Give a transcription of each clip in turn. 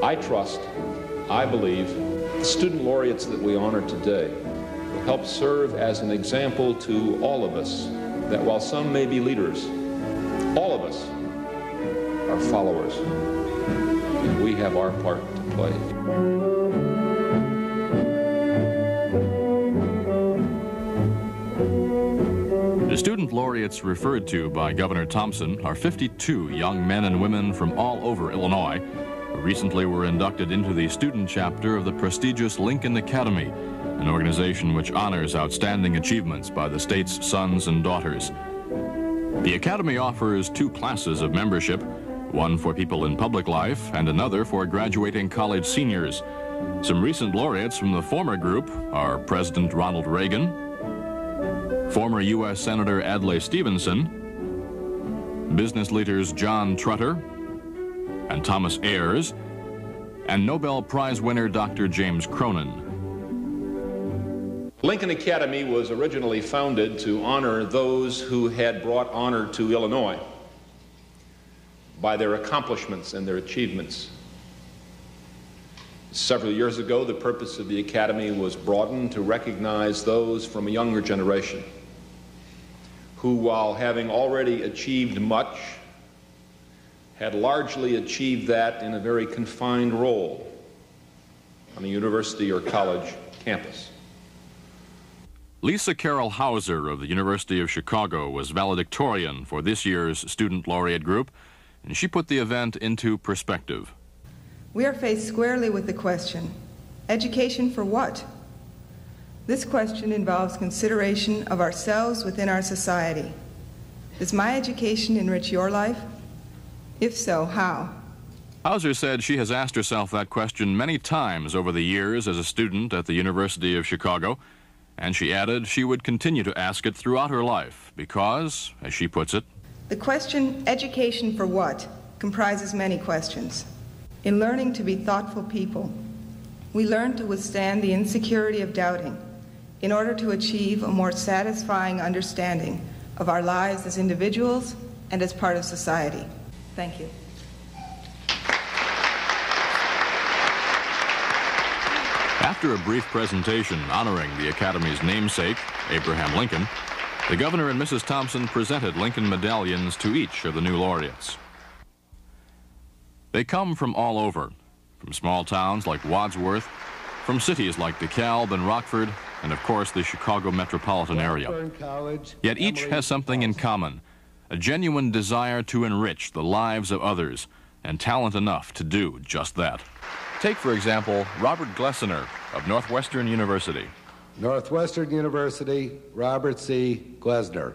I trust, I believe, the student laureates that we honor today will help serve as an example to all of us that while some may be leaders, all of us are followers, and we have our part to play. The student laureates referred to by Governor Thompson are 52 young men and women from all over Illinois who recently were inducted into the student chapter of the prestigious Lincoln Academy, an organization which honors outstanding achievements by the state's sons and daughters. The Academy offers two classes of membership, one for people in public life and another for graduating college seniors. Some recent laureates from the former group are President Ronald Reagan, former U.S. Senator Adlai Stevenson, business leaders John Trutter and Thomas Ayers, and Nobel Prize winner Dr. James Cronin. Lincoln Academy was originally founded to honor those who had brought honor to Illinois by their accomplishments and their achievements. Several years ago, the purpose of the Academy was broadened to recognize those from a younger generation who, while having already achieved much, had largely achieved that in a very confined role on a university or college campus. Lisa Carroll Hauser of the University of Chicago was valedictorian for this year's Student Laureate group, and she put the event into perspective. We are faced squarely with the question, education for what? This question involves consideration of ourselves within our society. Does my education enrich your life? If so, how? Hauser said she has asked herself that question many times over the years as a student at the University of Chicago, and she added she would continue to ask it throughout her life because, as she puts it, the question, education for what, comprises many questions. In learning to be thoughtful people, we learn to withstand the insecurity of doubting in order to achieve a more satisfying understanding of our lives as individuals and as part of society. Thank you. After a brief presentation honoring the Academy's namesake, Abraham Lincoln, the Governor and Mrs. Thompson presented Lincoln medallions to each of the new laureates. They come from all over, from small towns like Wadsworth, from cities like DeKalb and Rockford, and of course the Chicago metropolitan area. Yet each has something in common, a genuine desire to enrich the lives of others, and talent enough to do just that. Take, for example, Robert Glessner of Northwestern University. Northwestern University, Robert C. Glessner.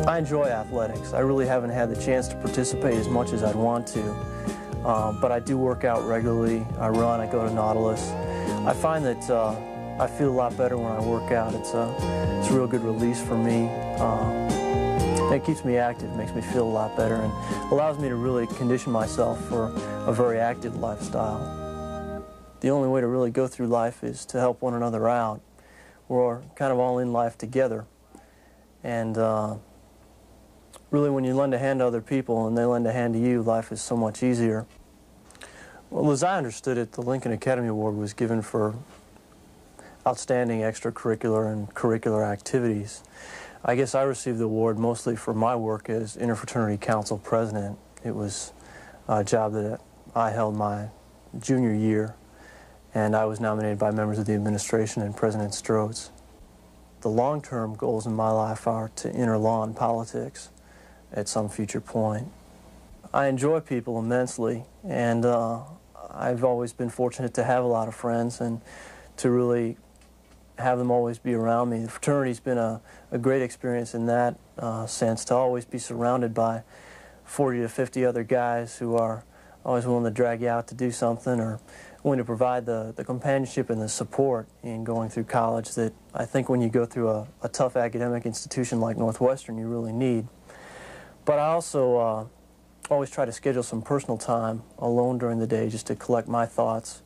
I enjoy athletics. I really haven't had the chance to participate as much as I'd want to, but I do work out regularly. I run, I go to Nautilus. I find that I feel a lot better when I work out. It's a real good release for me. It keeps me active, makes me feel a lot better, and allows me to really condition myself for a very active lifestyle. The only way to really go through life is to help one another out. We're kind of all in life together. And really, when you lend a hand to other people and they lend a hand to you, life is so much easier. Well, as I understood it, the Lincoln Academy Award was given for outstanding extracurricular and curricular activities. I guess I received the award mostly for my work as Interfraternity Council President. It was a job that I held my junior year, and I was nominated by members of the administration and President Stroats. The long-term goals in my life are to enter law and politics at some future point. I enjoy people immensely, and I've always been fortunate to have a lot of friends and to really have them always be around me. The fraternity's been a great experience in that sense, to always be surrounded by 40 to 50 other guys who are always willing to drag you out to do something, or willing to provide the companionship and the support in going through college that I think when you go through a tough academic institution like Northwestern you really need. But I also always try to schedule some personal time alone during the day just to collect my thoughts,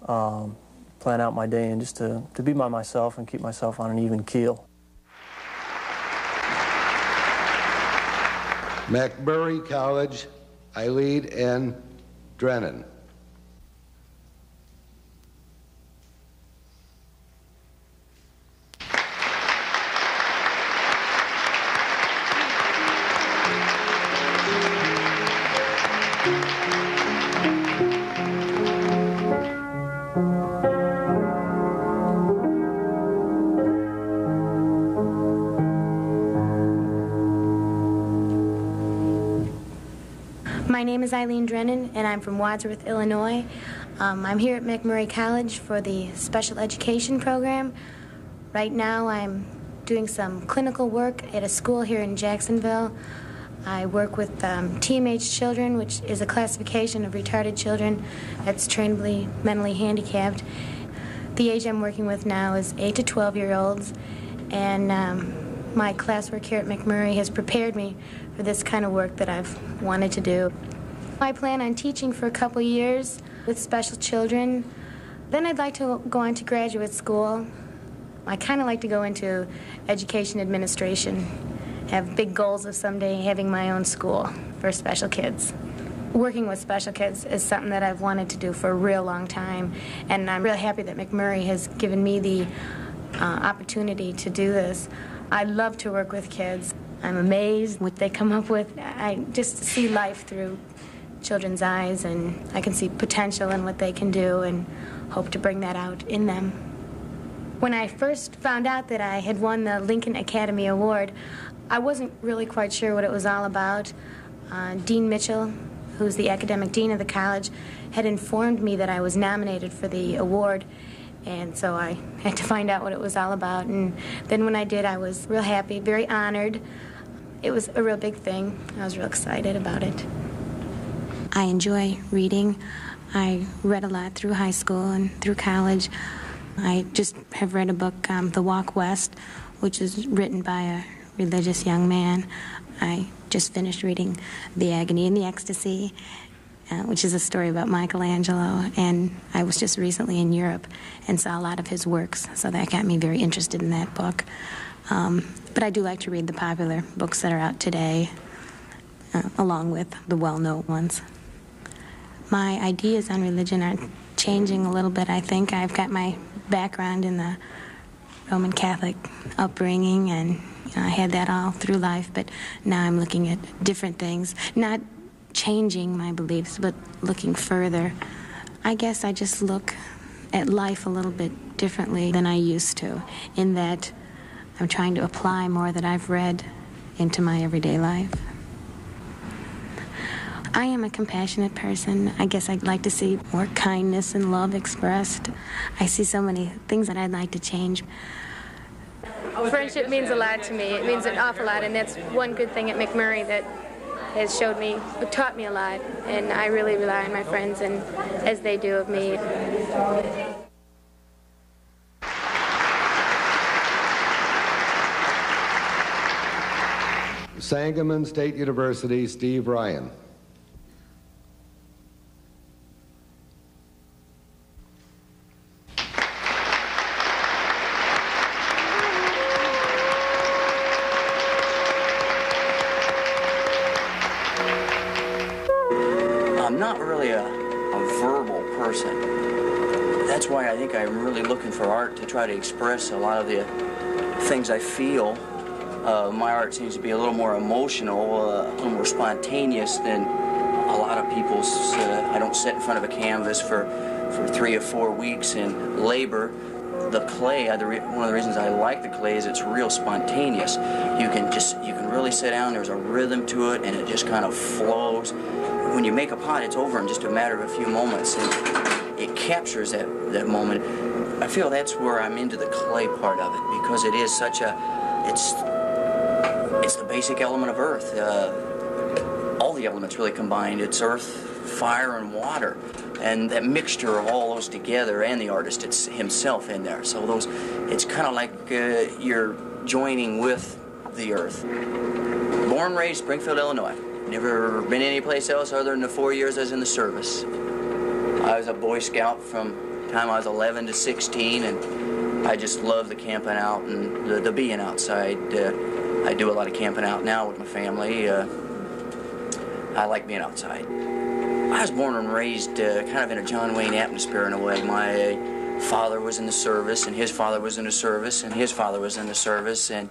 plan out my day and just to be by myself and keep myself on an even keel. McMurray College, Eileen N. Drennan. My name is Eileen Drennan, and I'm from Wadsworth, Illinois. I'm here at McMurray College for the special education program. Right now I'm doing some clinical work at a school here in Jacksonville. I work with TMH children, which is a classification of retarded children that's trainably mentally handicapped. The age I'm working with now is 8 to 12-year-olds, and my classwork here at McMurray has prepared me for this kind of work that I've wanted to do. I plan on teaching for a couple years with special children. Then I'd like to go on to graduate school. I kind of like to go into education administration, have big goals of someday having my own school for special kids. Working with special kids is something that I've wanted to do for a real long time, and I'm really happy that McMurray has given me the opportunity to do this. I love to work with kids. I'm amazed what they come up with. I just see life through children's eyes, and I can see potential in what they can do and hope to bring that out in them. When I first found out that I had won the Lincoln Academy Award, I wasn't really quite sure what it was all about. Dean Mitchell, who's the academic dean of the college, had informed me that I was nominated for the award, and so I had to find out what it was all about. And then when I did, I was real happy, very honored. It was a real big thing. I was real excited about it. I enjoy reading. I read a lot through high school and through college. I just have read a book, The Walk West, which is written by a religious young man. I just finished reading The Agony and the Ecstasy, which is a story about Michelangelo, and I was just recently in Europe and saw a lot of his works, so that got me very interested in that book. But I do like to read the popular books that are out today, along with the well-known ones. My ideas on religion are changing a little bit, I think. I've got my background in the Roman Catholic upbringing, and I had that all through life, but now I'm looking at different things, not changing my beliefs, but looking further. I guess I just look at life a little bit differently than I used to, in that I'm trying to apply more that I've read into my everyday life. I am a compassionate person. I guess I'd like to see more kindness and love expressed. I see so many things that I'd like to change. Friendship means a lot to me. It means an awful lot, and that's one good thing at McMurray that has taught me a lot, and I really rely on my friends, and as they do of me. Sangamon State University, Steve Ryan. I'm not really a verbal person. That's why I think I'm really looking for art to try to express a lot of the things I feel. My art seems to be a little more emotional, a little more spontaneous than a lot of people's. I don't sit in front of a canvas for 3 or 4 weeks and labor. The clay, one of the reasons I like the clay is it's real spontaneous. You can really sit down, there's a rhythm to it, and it just kind of flows. When you make a pot, it's over in just a matter of a few moments, and it captures that moment. I feel that's where I'm into the clay part of it, because it is such it's the basic element of earth. All the elements really combined. It's earth, fire, and water. And that mixture of all those together, and the artist himself in there. So it's kind of like you're joining with the earth. Born and raised Springfield, Illinois. Never been anyplace else other than the 4 years I was in the service. I was a Boy Scout from time I was 11 to 16, and I just love the camping out and the being outside. I do a lot of camping out now with my family. I like being outside. I was born and raised kind of in a John Wayne atmosphere in a way. My father was in the service, and his father was in the service, and his father was in the service, and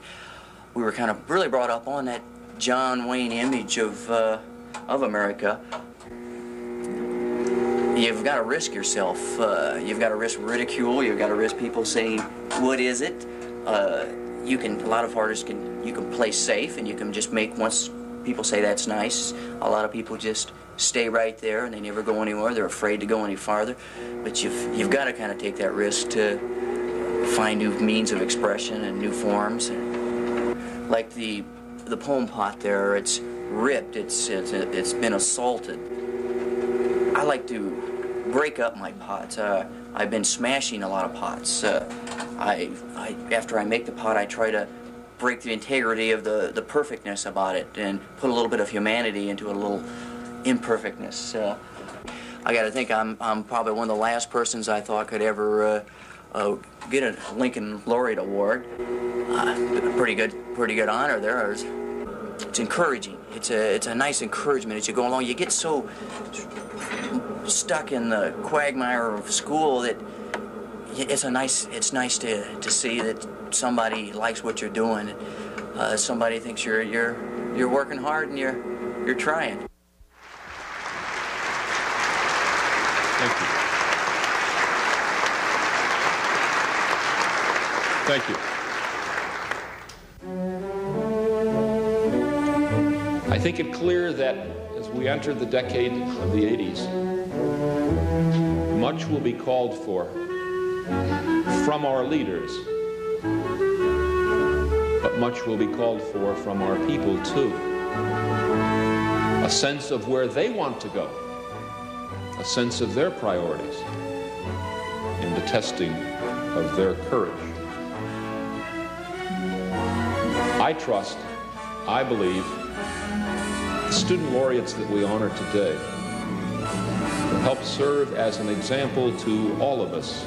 we were kind of really brought up on that John Wayne image of America. You've got to risk yourself. You've got to risk ridicule. You've got to risk people saying, "What is it?" You can. A lot of artists can. You can play safe, and you can just make once people say that's nice. A lot of people just stay right there, and they never go anywhere. They're afraid to go any farther. But you've got to kind of take that risk to find new means of expression and new forms. Like the poem pot there, it's ripped. It's been assaulted. I like to break up my pots. I've been smashing a lot of pots. After I make the pot, I try to break the integrity of the perfectness about it and put a little bit of humanity into a little imperfectness. I got to think I'm probably one of the last persons I thought could ever get a Lincoln Laureate Award. Pretty good honor there. It's encouraging. It's a nice encouragement as you go along. You get so stuck in the quagmire of school that it's nice to see that somebody likes what you're doing. Somebody thinks you're working hard and you're trying. Thank you. I think it clear that as we enter the decade of the 80s, much will be called for from our leaders, but much will be called for from our people too. A sense of where they want to go, a sense of their priorities, and the testing of their courage. I trust, I believe, the student laureates that we honor today will help serve as an example to all of us